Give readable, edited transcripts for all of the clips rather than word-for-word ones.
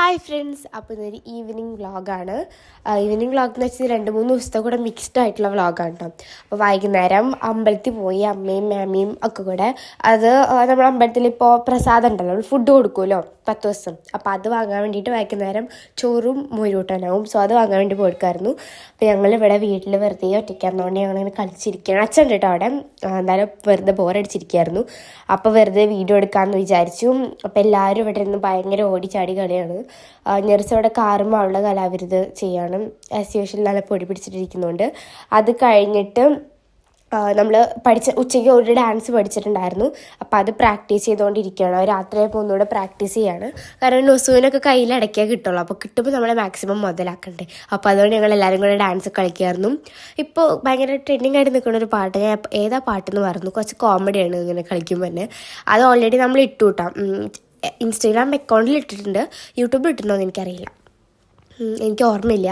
Hi friends, അപ്പോൾ ഇതൊരു evening വ്ളോഗാണ്. ഈവനിങ് വ്ളോഗ് എന്ന് വെച്ചാൽ 2-3 ദിവസത്തെ കൂടെ മിക്സ്ഡ് ആയിട്ടുള്ള വ്ളോഗാണ് കേട്ടോ. അപ്പോൾ വൈകുന്നേരം അമ്പലത്തിൽ പോയി അമ്മയും മാമിയും ഒക്കെ കൂടെ അത് നമ്മൾ അമ്പലത്തിൽ ഇപ്പോൾ പ്രസാദം ഉണ്ടല്ലോ, നമ്മൾ ഫുഡ് കൊടുക്കുമല്ലോ 10 ദിവസം. അപ്പോൾ അത് വാങ്ങാൻ വേണ്ടിയിട്ട് വൈകുന്നേരം ചോറും മോരൂട്ടാനാവും. സോ അത് വാങ്ങാൻ വേണ്ടി പോയിക്കായിരുന്നു. അപ്പോൾ ഞങ്ങളിവിടെ വീട്ടിൽ വെറുതെ ഒറ്റയ്ക്കായിരുന്നതുകൊണ്ട് ഞങ്ങളിങ്ങനെ കളിച്ചിരിക്കുകയാണ്. അച്ഛൻ കേട്ടോ അവിടെ, എന്തായാലും വെറുതെ ബോറടിച്ചിരിക്കുകയായിരുന്നു. അപ്പോൾ വെറുതെ വീഡിയോ എടുക്കാമെന്ന് വിചാരിച്ചു. അപ്പോൾ എല്ലാവരും ഇവിടെ നിന്ന് ഭയങ്കര ഓടിച്ചാടി കളിയാണ്. ഞെറിച്ചവിടെ കാറും അവളുടെ കലാവിരുത് ചെയ്യാണ്. ആസ് യൂഷ്വൽ നല്ല പൊടി പിടിച്ചിട്ടിരിക്കുന്നുണ്ട്. അത് കഴിഞ്ഞിട്ട് നമ്മൾ ഉച്ചയ്ക്ക് ഒരു ഡാൻസ് പഠിച്ചിട്ടുണ്ടായിരുന്നു. അപ്പോൾ അത് പ്രാക്ടീസ് ചെയ്തുകൊണ്ടിരിക്കുകയാണ്. രാത്രിയായപ്പോൾ ഒന്നുകൂടെ പ്രാക്ടീസ് ചെയ്യാണ്. കാരണം നുസുവിനൊക്കെ കയ്യിലടക്കിയാൽ കിട്ടുള്ളൂ. അപ്പോൾ കിട്ടുമ്പോൾ നമ്മളെ മാക്സിമം മുതലാക്കണ്ടേ. അപ്പോൾ അതുകൊണ്ട് ഞങ്ങൾ എല്ലാവരും കൂടെ ഡാൻസ് കളിക്കുമായിരുന്നു. ഇപ്പോൾ ഭയങ്കര ട്രെൻഡിങ് ആയിട്ട് നിൽക്കുന്ന ഒരു പാട്ട്, ഞാൻ ഏതാ പാട്ടെന്ന് പറഞ്ഞു, കുറച്ച് കോമഡിയാണ് ഇങ്ങനെ കളിക്കുമ്പോൾ തന്നെ. അത് ഓൾറെഡി നമ്മൾ ഇട്ടു കിട്ടാം. ഇൻസ്റ്റഗ്രാം അക്കൗണ്ടിൽ ഇട്ടിട്ടുണ്ട്, യൂട്യൂബിൽ ഇട്ടിട്ടുണ്ടോ എന്ന് എനിക്കറിയില്ല, എനിക്ക് ഓർമ്മയില്ല.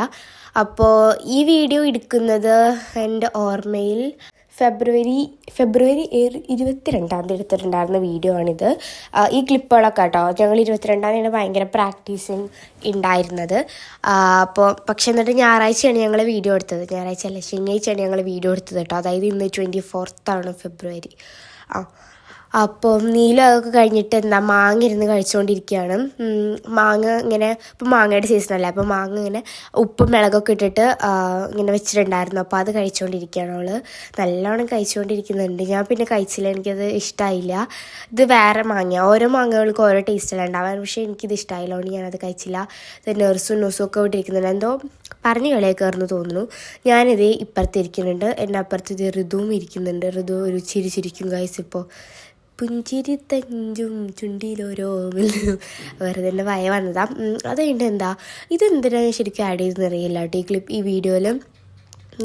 അപ്പോൾ ഈ വീഡിയോ എടുക്കുന്നത് എൻ്റെ ഓർമ്മയിൽ ഫെബ്രുവരി 22 എടുത്തിട്ടുണ്ടായിരുന്ന വീഡിയോ ആണിത്. ഈ ക്ലിപ്പുകളൊക്കെ കേട്ടോ ഞങ്ങൾ 22 ഭയങ്കര പ്രാക്ടീസിങ് ഉണ്ടായിരുന്നത്. അപ്പോൾ പക്ഷേ എന്നിട്ട് ഞായറാഴ്ചയാണ് ഞങ്ങൾ വീഡിയോ എടുത്തത്. ഞായറാഴ്ച അല്ല, ശനിയാഴ്ചയാണ് ഞങ്ങൾ വീഡിയോ എടുത്തത് കേട്ടോ. അതായത് ഇന്ന് 24 ഫെബ്രുവരി. അപ്പോൾ നീലം അതൊക്കെ കഴിഞ്ഞിട്ട് മാങ്ങ ഇരുന്ന് കഴിച്ചുകൊണ്ടിരിക്കുകയാണ്. മാങ്ങ ഇങ്ങനെ, ഇപ്പം മാങ്ങയുടെ സീസണല്ലേ, അപ്പോൾ മാങ്ങ ഇങ്ങനെ ഉപ്പും മുളകൊക്കെ ഇട്ടിട്ട് ഇങ്ങനെ വെച്ചിട്ടുണ്ടായിരുന്നു. അപ്പോൾ അത് കഴിച്ചുകൊണ്ടിരിക്കുകയാണ് അവൾ. നല്ലോണം കഴിച്ചുകൊണ്ടിരിക്കുന്നുണ്ട്. ഞാൻ പിന്നെ കഴിച്ചില്ല, എനിക്കത് ഇഷ്ടമായില്ല. ഇത് വേറെ മാങ്ങ, ഓരോ മാങ്ങകൾക്കും ഓരോ ടേസ്റ്റെല്ലാം ഉണ്ടാവാൻ, പക്ഷേ എനിക്കിത് ഇഷ്ടമായില്ല, അതുകൊണ്ട് ഞാനത് കഴിച്ചില്ല. ഇത് നെർസും ഒക്കെ ഇവിടെ ഇരിക്കുന്നുണ്ട്, എന്തോ പറഞ്ഞ് കളിയൊക്കെയായിരുന്നു തോന്നുന്നു. ഞാനിത് ഇപ്പുറത്തിരിക്കുന്നുണ്ട്, എൻ്റെ അപ്പുറത്ത് ഇത് ഋതുവും ഇരിക്കുന്നുണ്ട്. ഋതു ഒരു ചിരിച്ചിരിക്കും ഗൈസ്. ഇപ്പോൾ പുഞ്ചിരി തഞ്ചും ചുണ്ടിലോരോ വെറുതെ എൻ്റെ വയ വന്നതാ. അത് കഴിഞ്ഞിട്ട് എന്താ ഇതെന്തിനാണ് ശരിക്കും ആഡ് ചെയ്തെന്ന് അറിയില്ല കേട്ടോ. ഈ വീഡിയോയിൽ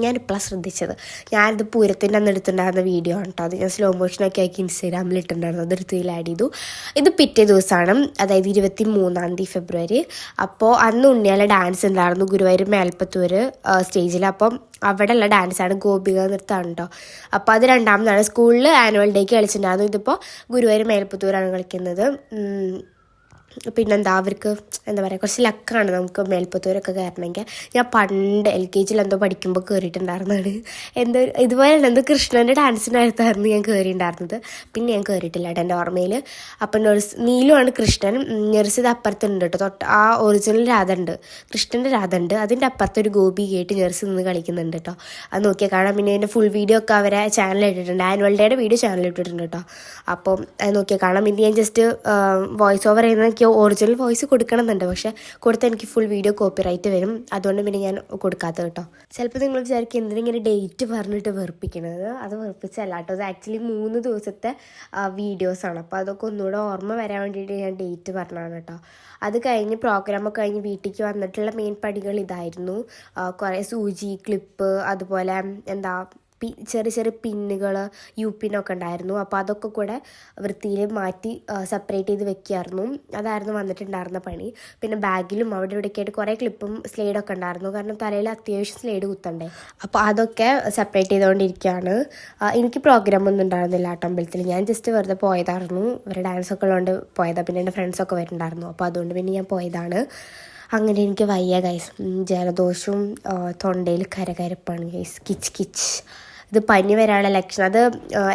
ഞാനിപ്പോഴാണ് ശ്രദ്ധിച്ചത്. ഞാനിത് പൂരത്തിൻ്റെ അന്ന് എടുത്തിട്ടുണ്ടായിരുന്ന വീഡിയോ ആണ് കേട്ടോ. അത് ഞാൻ സ്ലോ മോഷനൊക്കെ ആക്കി ഇൻസ്റ്റാഗ്രാമിൽ ഇട്ടിട്ടുണ്ടായിരുന്നു. അത് എടുത്തതിൽ ആഡ് ചെയ്തു. ഇത് പിറ്റേ ദിവസമാണ്, അതായത് 23 ഫെബ്രുവരി. അപ്പോൾ അന്ന് ഉണ്ണിയാലെ ഡാൻസ് ഉണ്ടായിരുന്നു ഗുരുവായൂർ മേൽപ്പത്തൂർ സ്റ്റേജിൽ. അപ്പം അവിടെയുള്ള ഡാൻസാണ്, ഗോപിക നൃത്തമാണ് കേട്ടോ. അപ്പോൾ അത് രണ്ടാമതാണ്. സ്കൂളിൽ ആനുവൽ ഡേക്ക് കളിച്ചിട്ടുണ്ടായിരുന്നു. ഇതിപ്പോൾ ഗുരുവായൂർ മേൽപ്പത്തൂരാണ് കളിക്കുന്നത്. പിന്നെന്താ, അവർക്ക് എന്താ പറയുക, കുറച്ച് ലക്കാണ് നമുക്ക് മേൽപ്പത്തൂരൊക്കെ കയറണമെങ്കിൽ. ഞാൻ പണ്ട് LKG എന്തോ പഠിക്കുമ്പോൾ കയറിയിട്ടുണ്ടായിരുന്നതാണ്. ഇതുപോലെയാണ് എന്തോ കൃഷ്ണൻ്റെ ഡാൻസിനകത്തായിരുന്നു ഞാൻ കയറിയിട്ടുണ്ടായിരുന്നത്. പിന്നെ ഞാൻ കയറിയിട്ടില്ല കേട്ടോ എൻ്റെ ഓർമ്മയിൽ. അപ്പം നീലുമാണ് കൃഷ്ണൻ. ഞെറിച്ചത് അപ്പുറത്തുണ്ട് കേട്ടോ. ആ ഒറിജിനൽ രാധ ഉണ്ട്, കൃഷ്ണൻ്റെ രാധ ഉണ്ട്. അതിൻ്റെ അപ്പുറത്തൊരു ഗോപി കേട്ട് ഞെറിച്ച് നിന്ന് കളിക്കുന്നുണ്ട് കേട്ടോ. അത് നോക്കിയാൽ കാണാം. പിന്നെ അതിൻ്റെ ഫുൾ വീഡിയോ ഒക്കെ അവരെ ചാനലിൽ ഇട്ടിട്ടുണ്ട്, ആനുവൽ ഡേയുടെ വീഡിയോ ചാനലിൽ ഇട്ടിട്ടുണ്ട് കേട്ടോ. അപ്പം അത് നോക്കിയാൽ കാണാം. പിന്നെ ഞാൻ ജസ്റ്റ് വോയിസ് ഓവർ ചെയ്യുന്ന ഒറിജിനൽ വോയിസ് കൊടുക്കണമെന്നുണ്ട്, പക്ഷേ കൊടുത്താൽ എനിക്ക് ഫുൾ വീഡിയോ കോപ്പിറൈറ്റ് വരും. അതുകൊണ്ട് പിന്നെ ഞാൻ കൊടുക്കാത്തത് കേട്ടോ. ചിലപ്പോൾ നിങ്ങൾ വിചാരിക്കും എന്തിനിങ്ങനെ ഡേറ്റ് പറഞ്ഞിട്ട് വെറുപ്പിക്കണത്. അത് വെറുപ്പിച്ചല്ല കേട്ടോ. അത് ആക്ച്വലി 3 ദിവസത്തെ വീഡിയോസാണ്. അപ്പോൾ അതൊക്കെ ഒന്നുകൂടെ ഓർമ്മ വരാൻ വേണ്ടിയിട്ട് ഞാൻ ഡേറ്റ് പറഞ്ഞതാണ് കേട്ടോ. അത് കഴിഞ്ഞ് പ്രോഗ്രാമൊക്കെ കഴിഞ്ഞ് വീട്ടിലേക്ക് വന്നിട്ടുള്ള മെയിൻ പടികൾ ഇതായിരുന്നു. കുറേ സൂചി, ക്ലിപ്പ്, അതുപോലെ എന്താ ചെറിയ ചെറിയ പിന്നുകൾ, പിന്നൊക്കെ ഉണ്ടായിരുന്നു. അപ്പോൾ അതൊക്കെ കൂടെ വൃത്തിയിൽ മാറ്റി സെപ്പറേറ്റ് ചെയ്ത് വെക്കുമായിരുന്നു. അതായിരുന്നു വന്നിട്ടുണ്ടായിരുന്ന പണി. പിന്നെ ബാഗിലും അവിടെ ഇവിടെയൊക്കെ ആയിട്ട് കുറേ ക്ലിപ്പും സ്ലൈഡൊക്കെ ഉണ്ടായിരുന്നു, കാരണം തലയിൽ അത്യാവശ്യം സ്ലൈഡ് കുത്തണ്ടേ. അപ്പോൾ അതൊക്കെ സെപ്പറേറ്റ് ചെയ്തുകൊണ്ടിരിക്കുകയാണ്. എനിക്ക് പ്രോഗ്രാമൊന്നും ഉണ്ടായിരുന്നില്ല അമ്പലത്തിൽ. ഞാൻ ജസ്റ്റ് വെറുതെ പോയതായിരുന്നു. ഇവരുടെ ഡാൻസൊക്കെ ഉള്ളതുകൊണ്ട് പോയതാണ്. പിന്നെ എൻ്റെ ഫ്രണ്ട്സൊക്കെ വരുന്നുണ്ടായിരുന്നു, അപ്പോൾ അതുകൊണ്ട് പിന്നെ ഞാൻ പോയതാണ്. അങ്ങനെ എനിക്ക് വയ്യ ഗൈസ്, ജലദോഷവും തൊണ്ടയിൽ കരകരപ്പാണ് ഗൈസ്, കിച്ച്. ഇത് പനി വരാനുള്ള ലക്ഷണം. അത്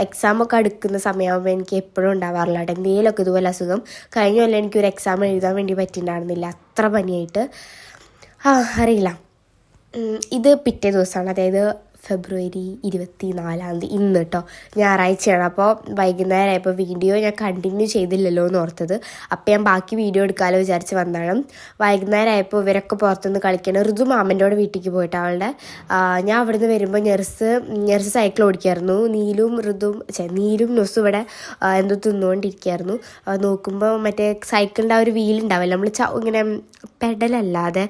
എക്സാമൊക്കെ അടുക്കുന്ന സമയമാകുമ്പോൾ എനിക്ക് എപ്പോഴും ഉണ്ടാവാറില്ല കേട്ടോ എന്തെങ്കിലുമൊക്കെ ഇതുപോലെ അസുഖം. കഴിഞ്ഞ കൊല്ലം എനിക്കൊരു എക്സാം എഴുതാൻ വേണ്ടി പറ്റിയിട്ടുണ്ടായിരുന്നില്ല, അത്ര പനിയായിട്ട്. അറിയില്ല. ഇത് പിറ്റേ ദിവസമാണ്, അതായത് ഫെബ്രുവരി 24 ഇന്ന് കേട്ടോ, ഞായറാഴ്ചയാണ്. അപ്പോൾ വൈകുന്നേരമായപ്പോൾ വീഡിയോ ഞാൻ കണ്ടിന്യൂ ചെയ്തില്ലല്ലോ എന്ന് ഓർത്തത്. അപ്പോൾ ഞാൻ ബാക്കി വീഡിയോ എടുക്കാമല്ലോ വിചാരിച്ച് വന്നതാണ്. വൈകുന്നേരമായപ്പോൾ ഇവരൊക്കെ പുറത്തുനിന്ന് കളിക്കണം. ഋതു മാമൻ്റെ വീട്ടിലേക്ക് പോയിട്ട് അവളുടെ, ഞാൻ അവിടുന്ന് വരുമ്പോൾ ഞെറിച്ച് സൈക്കിൾ ഓടിക്കായിരുന്നു. നീലും നൊസും ഇവിടെ എന്തോ തിന്നുകൊണ്ടിരിക്കുകയായിരുന്നു. നോക്കുമ്പോൾ മറ്റേ സൈക്കിളിൻ്റെ ആ ഒരു വീലുണ്ടാവില്ല, നമ്മൾ ഇങ്ങനെ പെഡലല്ലാതെ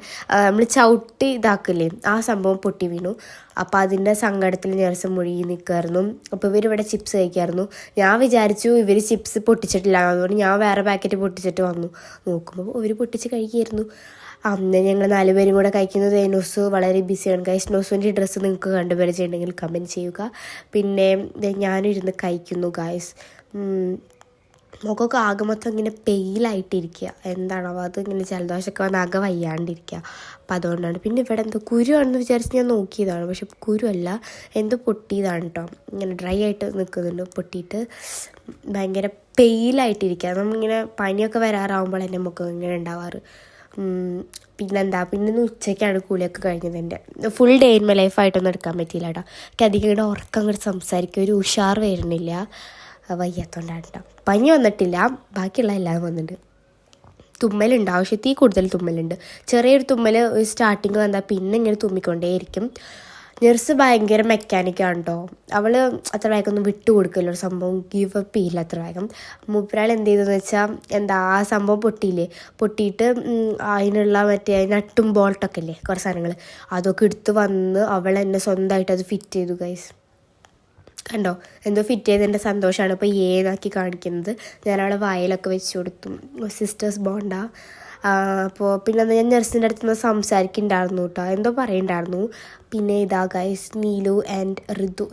നമ്മൾ ചവിട്ടി ഇതാക്കില്ലേ, ആ സംഭവം പൊട്ടി വീണു. അപ്പോൾ അതിൻ്റെ സങ്കടത്തിൽ ഞെറിച്ച് മുഴുകി നിൽക്കുമായിരുന്നു. അപ്പോൾ ഇവരിവിടെ ചിപ്സ് കഴിക്കുമായിരുന്നു. ഞാൻ വിചാരിച്ചു ഇവർ ചിപ്സ് പൊട്ടിച്ചിട്ടില്ല, അതുകൊണ്ട് ഞാൻ വേറെ പാക്കറ്റ് പൊട്ടിച്ചിട്ട് വന്നു. നോക്കുമ്പോൾ ഇവർ പൊട്ടിച്ച് കഴിക്കുമായിരുന്നു. അന്ന് ഞങ്ങൾ 4 പേരും കൂടെ കഴിക്കുന്നത്. നോസു വളരെ ബിസിയാണ് ഗൈസ്. നോസുവിൻ്റെ ഡ്രസ്സ് നിങ്ങൾക്ക് കണ്ടുപരിചയമുണ്ടെങ്കിൽ കമൻറ്റ് ചെയ്യുക. പിന്നെ ഞാനിരുന്ന് കഴിക്കുന്നു ഗൈസ്. മുഖമൊക്കെ ആകെ മൊത്തം ഇങ്ങനെ പെയിലായിട്ടിരിക്കുക. എന്താണോ അത് ഇങ്ങനെ ജലദോഷമൊക്കെ വന്ന് ആകെ വയ്യാണ്ടിരിക്കുക. അപ്പം അതുകൊണ്ടാണ്. പിന്നെ ഇവിടെ എന്തോ കുരുവാണെന്ന് വിചാരിച്ച് ഞാൻ നോക്കിയതാണ്, പക്ഷെ കുരുവല്ല, എന്തോ പൊട്ടിയതാണ് കേട്ടോ. ഇങ്ങനെ ഡ്രൈ ആയിട്ട് നിൽക്കുന്നുണ്ട്, പൊട്ടിയിട്ട് ഭയങ്കര പെയിലായിട്ടിരിക്കുക. നമ്മളിങ്ങനെ പനിയൊക്കെ വരാറാവുമ്പോൾ എൻ്റെ മുഖം ഇങ്ങനെ ഉണ്ടാവാറ്. പിന്നെ ഇന്ന് ഉച്ചയ്ക്കാണ് കുളിയൊക്കെ കഴിഞ്ഞത്. എൻ്റെ ഫുൾ ഡേ ഇൻ മൈ ലൈഫായിട്ടൊന്നും എടുക്കാൻ പറ്റിയില്ല കേട്ടോ. എനിക്ക് അധികം ഇവിടെ ഉറക്കം അങ്ങോട്ട് സംസാരിക്കുക, ഒരു ഉഷാർ വരുന്നില്ല, വയ്യാത്തോണ്ടാണ് കേട്ടോ. പനി വന്നിട്ടില്ല, ബാക്കിയുള്ള എല്ലാം വന്നിട്ടുണ്ട്. തുമ്മലുണ്ട്, ആവശ്യത്തിൽ കൂടുതൽ തുമ്മലുണ്ട്. ചെറിയൊരു തുമ്മൽ സ്റ്റാർട്ടിങ് വന്നാൽ പിന്നെ ഇങ്ങനെ തുമ്മിക്കൊണ്ടേയിരിക്കും. നഴ്സ് ഭയങ്കര മെക്കാനിക്കാണ് കേട്ടോ. അവൾ അത്ര വേഗമൊന്നും വിട്ടു കൊടുക്കില്ല, ഒരു സംഭവം ഗീവ് അപ്പ് ചെയ്യില്ല അത്ര വേഗം. മൂപ്പരാൾ എന്ത് ചെയ്തെന്ന് വെച്ചാൽ ആ സംഭവം പൊട്ടിയിട്ട് അതിനുള്ള മറ്റേ നട്ടും ബോൾട്ടൊക്കെ ഇല്ലേ, കുറേ സാധനങ്ങൾ, അതൊക്കെ എടുത്ത് വന്ന് അവൾ എന്നെ സ്വന്തമായിട്ട് അത് ഫിറ്റ് ചെയ്തു ഗൈസ്. കണ്ടോ, എന്തോ ഫിറ്റ് ചെയ്തതിൻ്റെ സന്തോഷമാണ് ഇപ്പോൾ ഏനാക്കി കാണിക്കുന്നത്. ഞാൻ അവളെ വായിലൊക്കെ വെച്ച് കൊടുത്തു. സിസ്റ്റേഴ്സ് ബോണ്ടാ. അപ്പോൾ പിന്നെ ഞാൻ നഴ്സിൻ്റെ അടുത്ത് നിന്ന് സംസാരിക്കുന്നുണ്ടായിരുന്നു കേട്ടോ, എന്തോ പറയുന്നുണ്ടായിരുന്നു. പിന്നെ ഇതാ ഗൈസ്, നീലു ആൻഡ് ഋതു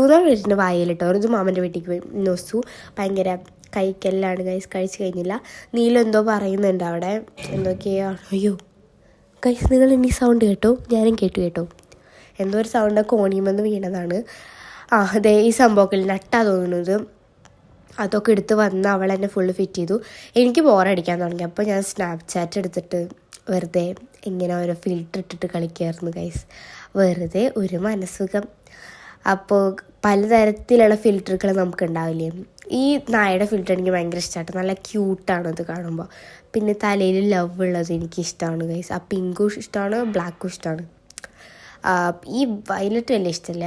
എന്നാണ് വീട്ടിൻ്റെ വായിൽ കേട്ടോ. ഋതു മാമൻ്റെ വീട്ടിലേക്ക് പോയി. നൊസു ഭയങ്കര കഴിക്കലാണ് ഗൈസ്, കഴിച്ച് കഴിഞ്ഞില്ല. നീലു എന്തോ പറയുന്നുണ്ട് അവിടെ, എന്തൊക്കെയാണ്. അയ്യോ ഗൈസ്, നിങ്ങൾ ഇനി സൗണ്ട് കേട്ടോ, ഞാനും കേട്ടോ. എന്തോ ഒരു സൗണ്ട് കോണിയുമെന്ന് വീണതാണ്. അതെ, ഈ സംഭവത്തിൽ നട്ടാ തോന്നുന്നത്. അതൊക്കെ എടുത്ത് വന്ന് അവൾ എന്നെ ഫുള്ള് ഫിറ്റ് ചെയ്തു. എനിക്ക് ബോറടിക്കാൻ തുടങ്ങി. അപ്പോൾ ഞാൻ സ്നാപ്ചാറ്റ് എടുത്തിട്ട് വെറുതെ ഇങ്ങനെ ഓരോ ഫിൽറ്റർ ഇട്ടിട്ട് കളിക്കുമായിരുന്നു ഗൈസ്, വെറുതെ ഒരു മനസ്സുഖം. അപ്പോൾ പലതരത്തിലുള്ള ഫിൽറ്ററുകൾ നമുക്കുണ്ടാവില്ലേ. ഈ നായയുടെ ഫിൽറ്റർ എനിക്ക് ഭയങ്കര ഇഷ്ടമായിട്ട്, നല്ല ക്യൂട്ടാണ് അത് കാണുമ്പോൾ. പിന്നെ തലയിൽ ലവ് ഉള്ളത് എനിക്കിഷ്ടമാണ് ഗൈസ്. ആ പിങ്കും ഇഷ്ടമാണ്, ബ്ലാക്കും ഇഷ്ടമാണ്. ഈ വയലറ്റ് വലിയ ഇഷ്ടമില്ല.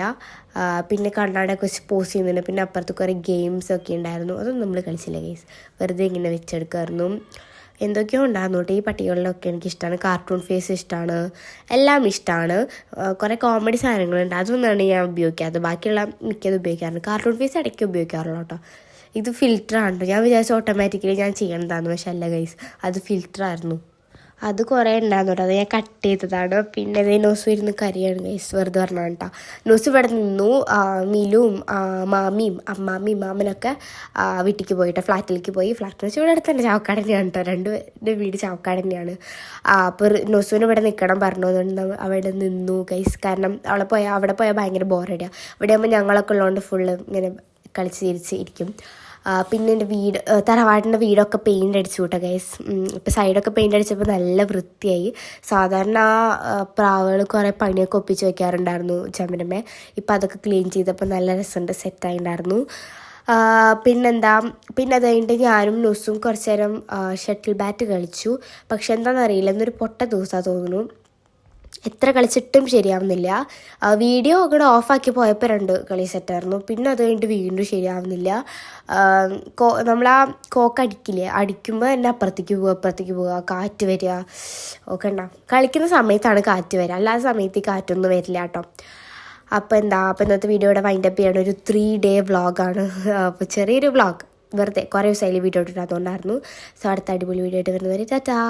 പിന്നെ കണ്ണാടൊക്കെ വെച്ച് പോസ് ചെയ്യുന്നുണ്ട്. പിന്നെ അപ്പുറത്ത് കുറേ ഗെയിംസൊക്കെ ഉണ്ടായിരുന്നു, അതൊന്നും നമ്മൾ കളിച്ചില്ല ഗെയിംസ്, വെറുതെ ഇങ്ങനെ വെച്ചെടുക്കായിരുന്നു. എന്തൊക്കെയോ ഉണ്ടായിരുന്നു കേട്ടോ. ഈ പട്ടികളിലൊക്കെ എനിക്കിഷ്ടമാണ്. കാർട്ടൂൺ ഫേസ് ഇഷ്ടമാണ്, എല്ലാം ഇഷ്ടമാണ്. കുറേ കോമഡി സാധനങ്ങളുണ്ട്, അതൊന്നാണ് ഞാൻ ഉപയോഗിക്കാത്തത്. ബാക്കിയുള്ള മിക്കത് ഉപയോഗിക്കാറുണ്ട്. കാർട്ടൂൺ ഫേസ് ഇടയ്ക്ക് ഉപയോഗിക്കാറുള്ളൂ കേട്ടോ. ഇത് ഫിൽറ്ററാണ്. ഞാൻ വിചാരിച്ചു ഓട്ടോമാറ്റിക്കലി ഞാൻ ചെയ്യണതാണെന്ന്, പക്ഷെ അല്ല ഗൈസ്, അത് ഫിൽറ്ററായിരുന്നു. അത് കുറേ ഉണ്ടായിരുന്നു കേട്ടോ, അത് ഞാൻ കട്ട് ചെയ്തതാണ്. പിന്നെ അതേ നോസു ഇരുന്ന് കരയാണ് ഗൈസ്, വെറുതെ പറഞ്ഞാണ് കേട്ടോ. നോസു ഇവിടെ നിന്നു. മിലുവും മാമിയും അമ്മാമ്മയും മാമനൊക്കെ വീട്ടിലേക്ക് പോയിട്ട് ഫ്ലാറ്റിലേക്ക് പോയി. ഫ്ലാറ്റ് വെച്ച് ഇവിടെ അടുത്ത് തന്നെ ചാവക്കാട് തന്നെയാണ് കേട്ടോ, രണ്ടുപേരുടെ വീട് ചാവക്കാട് തന്നെയാണ്. അപ്പോൾ നോസുവിന് ഇവിടെ നിൽക്കണം പറഞ്ഞു, അതുകൊണ്ട് അവിടെ നിന്നു ഗൈസ്. കാരണം അവിടെ പോയാൽ ഭയങ്കര ബോറടിയാണ്. ഇവിടെ ആകുമ്പോൾ ഞങ്ങളൊക്കെ ഉള്ളതുകൊണ്ട് ഫുള്ള് ഇങ്ങനെ കളിച്ച് ചിരിച്ചിരിക്കും. പിന്നെ എൻ്റെ തറവാടിൻ്റെ വീടൊക്കെ പെയിൻ്റ് അടിച്ചു കേട്ടോ ഗൈസ്. ഇപ്പോൾ സൈഡൊക്കെ പെയിൻ്റ് അടിച്ചപ്പോൾ നല്ല വൃത്തിയായി. സാധാരണ പ്രാവുകൾ കുറേ പണിയൊക്കെ ഒപ്പിച്ച് വയ്ക്കാറുണ്ടായിരുന്നു ചമ്മരമ്മേ. ഇപ്പം അതൊക്കെ ക്ലീൻ ചെയ്തപ്പോൾ നല്ല രസമുണ്ട്, സെറ്റായിട്ടുണ്ടായിരുന്നു. പിന്നെ അത് കഴിഞ്ഞിട്ട് ഞാനും നുസും കുറച്ച് നേരം ഷട്ടിൽ ബാറ്റ് കളിച്ചു. പക്ഷെ എന്താണെന്നറിയില്ല, എന്നൊരു പൊട്ട ദിവസമാണ് തോന്നുന്നു, എത്ര കളിച്ചിട്ടും ശരിയാവുന്നില്ല. വീഡിയോ ഇവിടെ ഓഫാക്കി പോയപ്പോൾ 2 കളി സെറ്റായിരുന്നു. പിന്നെ അത് കഴിഞ്ഞിട്ട് വീണ്ടും ശരിയാവുന്നില്ല. നമ്മളാ കോക്ക് അടിക്കുമ്പോൾ എൻ്റെ അപ്പുറത്തേക്ക് പോവുക, കാറ്റ് വരിക ഒക്കെ ഉണ്ടാവും. കളിക്കുന്ന സമയത്താണ് കാറ്റ് വരിക, അല്ലാത്ത സമയത്ത് ഈ കാറ്റൊന്നും വരില്ല കേട്ടോ. അപ്പോൾ ഇന്നത്തെ വീഡിയോയുടെ വൈൻഡപ്പ് ചെയ്യണം. ഒരു 3 day വ്ളോഗാണ്. അപ്പോൾ ചെറിയൊരു വ്ളോഗ്, വെറുതെ കുറേ ദിവസമായാലും വീഡിയോ ഇട്ടിട്ട് അതുകൊണ്ടായിരുന്നു. സോ അടുത്ത അടിപൊളി വീഡിയോ ആയിട്ട് വരുന്നവരെ ടാറ്റാ.